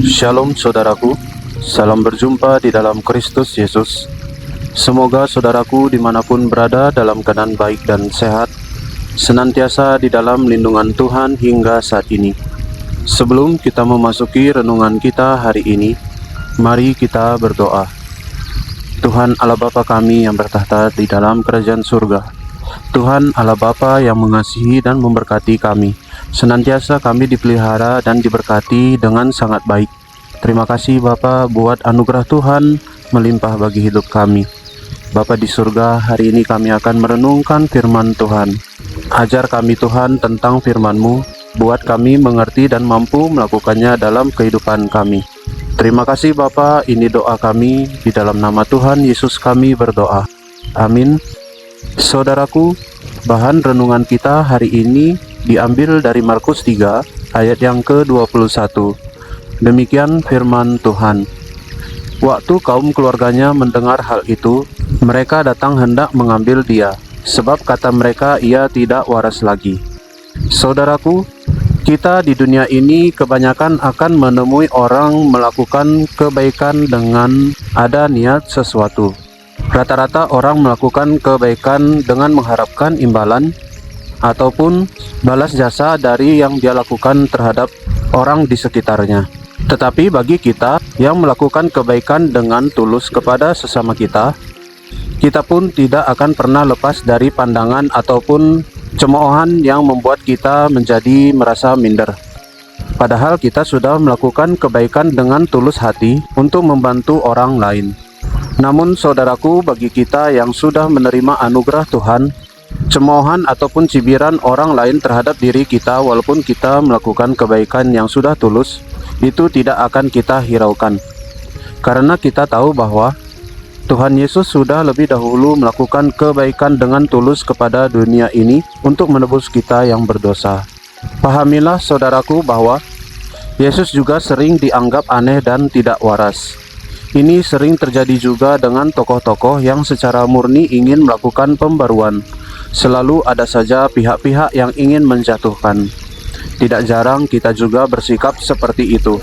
Shalom saudaraku, salam berjumpa di dalam Kristus Yesus. Semoga saudaraku dimanapun berada dalam keadaan baik dan sehat, senantiasa di dalam lindungan Tuhan hingga saat ini. Sebelum kita memasuki renungan kita hari ini, mari kita berdoa. Tuhan Allah Bapa kami yang bertahta di dalam kerajaan surga, Tuhan Allah Bapa yang mengasihi dan memberkati kami, senantiasa kami dipelihara dan diberkati dengan sangat baik. Terima kasih Bapa buat anugerah Tuhan melimpah bagi hidup kami. Bapa di surga, hari ini kami akan merenungkan firman Tuhan. Ajar kami Tuhan tentang firman-Mu, buat kami mengerti dan mampu melakukannya dalam kehidupan kami. Terima kasih Bapa, ini doa kami, di dalam nama Tuhan Yesus kami berdoa. Amin. Saudaraku, bahan renungan kita hari ini diambil dari Markus 3 ayat yang ke-21. Demikian firman Tuhan. Waktu kaum keluarganya mendengar hal itu, mereka datang hendak mengambil dia, sebab kata mereka ia tidak waras lagi. Saudaraku, kita di dunia ini kebanyakan akan menemui orang melakukan kebaikan dengan ada niat sesuatu. Rata-rata orang melakukan kebaikan dengan mengharapkan imbalan ataupun balas jasa dari yang dia lakukan terhadap orang di sekitarnya. Tetapi bagi kita yang melakukan kebaikan dengan tulus kepada sesama kita, kita pun tidak akan pernah lepas dari pandangan ataupun cemoohan yang membuat kita menjadi merasa minder. Padahal kita sudah melakukan kebaikan dengan tulus hati untuk membantu orang lain. Namun saudaraku, bagi kita yang sudah menerima anugerah Tuhan, cemoohan ataupun cibiran orang lain terhadap diri kita walaupun kita melakukan kebaikan yang sudah tulus, itu tidak akan kita hiraukan. Karena kita tahu bahwa Tuhan Yesus sudah lebih dahulu melakukan kebaikan dengan tulus kepada dunia ini untuk menebus kita yang berdosa. Pahamilah saudaraku bahwa Yesus juga sering dianggap aneh dan tidak waras. Ini sering terjadi juga dengan tokoh-tokoh yang secara murni ingin melakukan pembaruan. Selalu ada saja pihak-pihak yang ingin menjatuhkan. Tidak jarang kita juga bersikap seperti itu.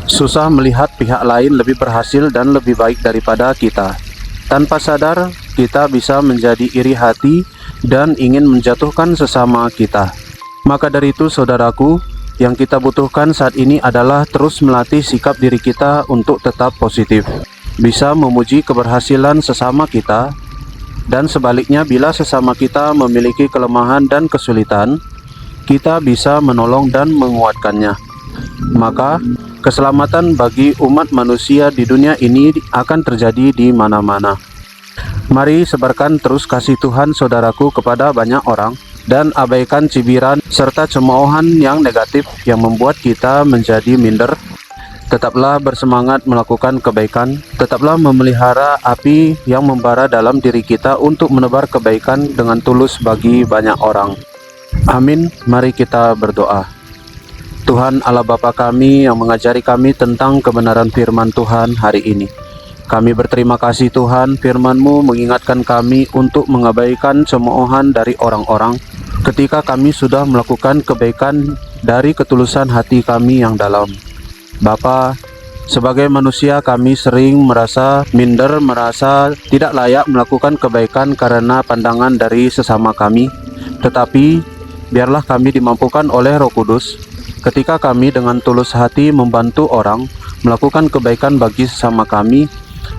Susah melihat pihak lain lebih berhasil dan lebih baik daripada kita. Tanpa sadar, kita bisa menjadi iri hati dan ingin menjatuhkan sesama kita. Maka dari itu saudaraku, yang kita butuhkan saat ini adalah terus melatih sikap diri kita untuk tetap positif, bisa memuji keberhasilan sesama kita, dan sebaliknya bila sesama kita memiliki kelemahan dan kesulitan, kita bisa menolong dan menguatkannya. Maka keselamatan bagi umat manusia di dunia ini akan terjadi di mana-mana. Mari sebarkan terus kasih Tuhan saudaraku kepada banyak orang, dan abaikan cibiran serta cemoohan yang negatif yang membuat kita menjadi minder. Tetaplah bersemangat melakukan kebaikan, tetaplah memelihara api yang membara dalam diri kita untuk menebar kebaikan dengan tulus bagi banyak orang. Amin. Mari kita berdoa. Tuhan Allah Bapa kami yang mengajari kami tentang kebenaran firman Tuhan hari ini, kami berterima kasih Tuhan, firman-Mu mengingatkan kami untuk mengabaikan cemoohan dari orang-orang ketika kami sudah melakukan kebaikan dari ketulusan hati kami yang dalam. Bapa, sebagai manusia kami sering merasa minder, merasa tidak layak melakukan kebaikan karena pandangan dari sesama kami. Tetapi biarlah kami dimampukan oleh Roh Kudus ketika kami dengan tulus hati membantu orang melakukan kebaikan bagi sesama kami.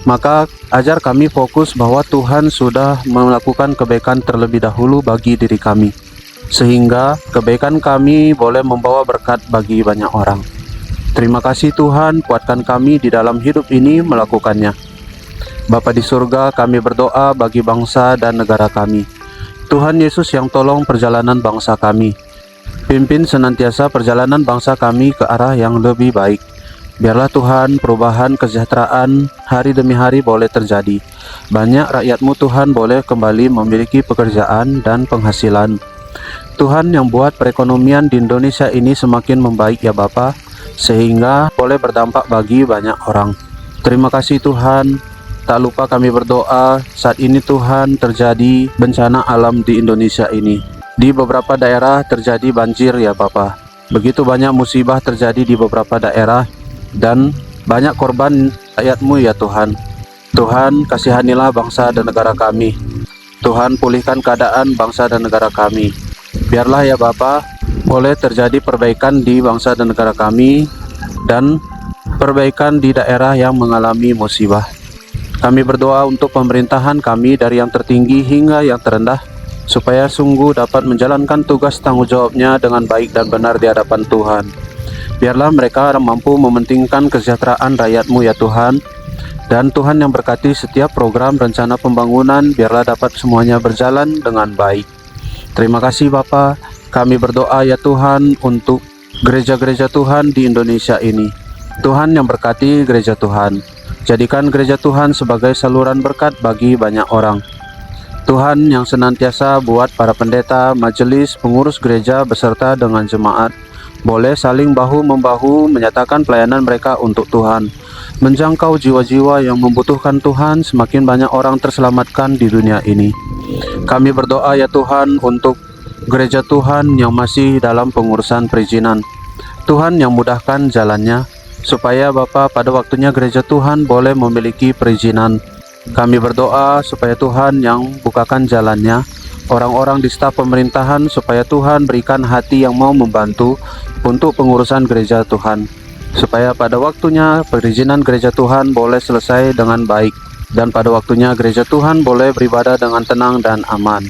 Maka ajar kami fokus bahwa Tuhan sudah melakukan kebaikan terlebih dahulu bagi diri kami, sehingga kebaikan kami boleh membawa berkat bagi banyak orang. Terima kasih Tuhan, kuatkan kami di dalam hidup ini melakukannya. Bapa di surga, kami berdoa bagi bangsa dan negara kami. Tuhan Yesus yang tolong perjalanan bangsa kami. Pimpin senantiasa perjalanan bangsa kami ke arah yang lebih baik. Biarlah Tuhan perubahan kesejahteraan hari demi hari boleh terjadi. Banyak rakyat-Mu Tuhan boleh kembali memiliki pekerjaan dan penghasilan. Tuhan yang buat perekonomian di Indonesia ini semakin membaik ya Bapa, sehingga boleh berdampak bagi banyak orang. Terima kasih Tuhan. Tak lupa kami berdoa saat ini Tuhan terjadi bencana alam di Indonesia ini. Di beberapa daerah terjadi banjir ya Bapa. Begitu banyak musibah terjadi di beberapa daerah. dan banyak korban rakyat-Mu ya Tuhan. Tuhan, kasihanilah bangsa dan negara kami. Tuhan, pulihkan keadaan bangsa dan negara kami. Biarlah ya Bapa, boleh terjadi perbaikan di bangsa dan negara kami, dan perbaikan di daerah yang mengalami musibah. Kami berdoa untuk pemerintahan kami dari yang tertinggi hingga yang terendah, supaya sungguh dapat menjalankan tugas tanggung jawabnya dengan baik dan benar di hadapan Tuhan. Biarlah mereka mampu mementingkan kesejahteraan rakyat-Mu ya Tuhan, dan Tuhan yang berkati setiap program rencana pembangunan, biarlah dapat semuanya berjalan dengan baik. Terima kasih Bapa. Kami berdoa ya Tuhan untuk gereja-gereja Tuhan di Indonesia ini. Tuhan yang berkati gereja Tuhan. Jadikan gereja Tuhan sebagai saluran berkat bagi banyak orang. Tuhan yang senantiasa buat para pendeta, majelis, pengurus gereja beserta dengan jemaat boleh saling bahu-membahu menyatakan pelayanan mereka untuk Tuhan, menjangkau jiwa-jiwa yang membutuhkan Tuhan. Semakin banyak orang terselamatkan di dunia ini. Kami berdoa ya Tuhan untuk gereja Tuhan yang masih dalam pengurusan perizinan. Tuhan yang mudahkan jalannya, supaya Bapa pada waktunya gereja Tuhan boleh memiliki perizinan. Kami berdoa supaya Tuhan yang bukakan jalannya, orang-orang di staf pemerintahan, supaya Tuhan berikan hati yang mau membantu untuk pengurusan gereja Tuhan, supaya pada waktunya perizinan gereja Tuhan boleh selesai dengan baik, dan pada waktunya gereja Tuhan boleh beribadah dengan tenang dan aman.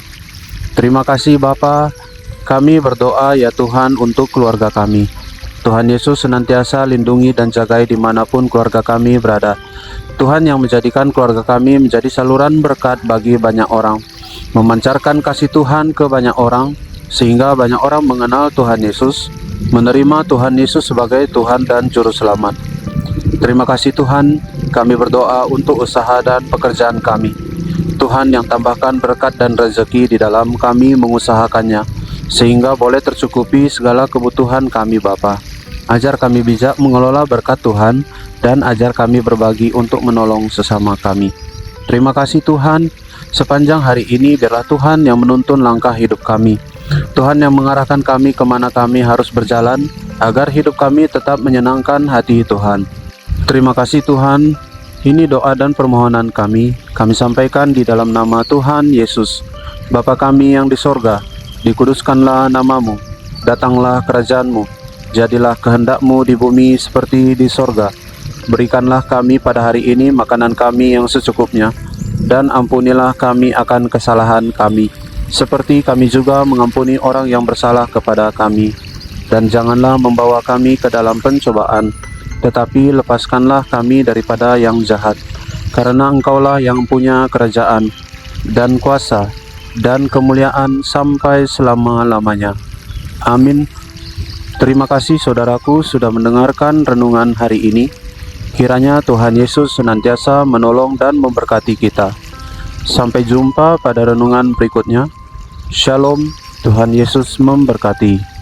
Terima kasih Bapa. Kami berdoa ya Tuhan untuk keluarga kami. Tuhan Yesus senantiasa lindungi dan jagai dimanapun keluarga kami berada. Tuhan yang menjadikan keluarga kami menjadi saluran berkat bagi banyak orang, memancarkan kasih Tuhan ke banyak orang, sehingga banyak orang mengenal Tuhan Yesus, menerima Tuhan Yesus sebagai Tuhan dan Juru Selamat. Terima kasih Tuhan. Kami berdoa untuk usaha dan pekerjaan kami. Tuhan yang tambahkan berkat dan rezeki di dalam kami mengusahakannya, sehingga boleh tercukupi segala kebutuhan kami Bapa. Ajar kami bijak mengelola berkat Tuhan, dan ajar kami berbagi untuk menolong sesama kami. Terima kasih Tuhan. Sepanjang hari ini biarlah Tuhan yang menuntun langkah hidup kami. Tuhan yang mengarahkan kami kemana kami harus berjalan, agar hidup kami tetap menyenangkan hati Tuhan. Terima kasih Tuhan. Ini doa dan permohonan kami sampaikan di dalam nama Tuhan Yesus. Bapa kami yang di sorga, dikuduskanlah namamu, datanglah kerajaan-Mu, jadilah kehendak-Mu di bumi seperti di sorga. Berikanlah kami pada hari ini makanan kami yang secukupnya, dan ampunilah kami akan kesalahan kami, seperti kami juga mengampuni orang yang bersalah kepada kami. Dan janganlah membawa kami ke dalam pencobaan, tetapi lepaskanlah kami daripada yang jahat. Karena Engkaulah yang punya kerajaan, dan kuasa, dan kemuliaan sampai selama-lamanya. Amin. Terima kasih saudaraku sudah mendengarkan renungan hari ini. Kiranya Tuhan Yesus senantiasa menolong dan memberkati kita. Sampai jumpa pada renungan berikutnya. Shalom, Tuhan Yesus memberkati.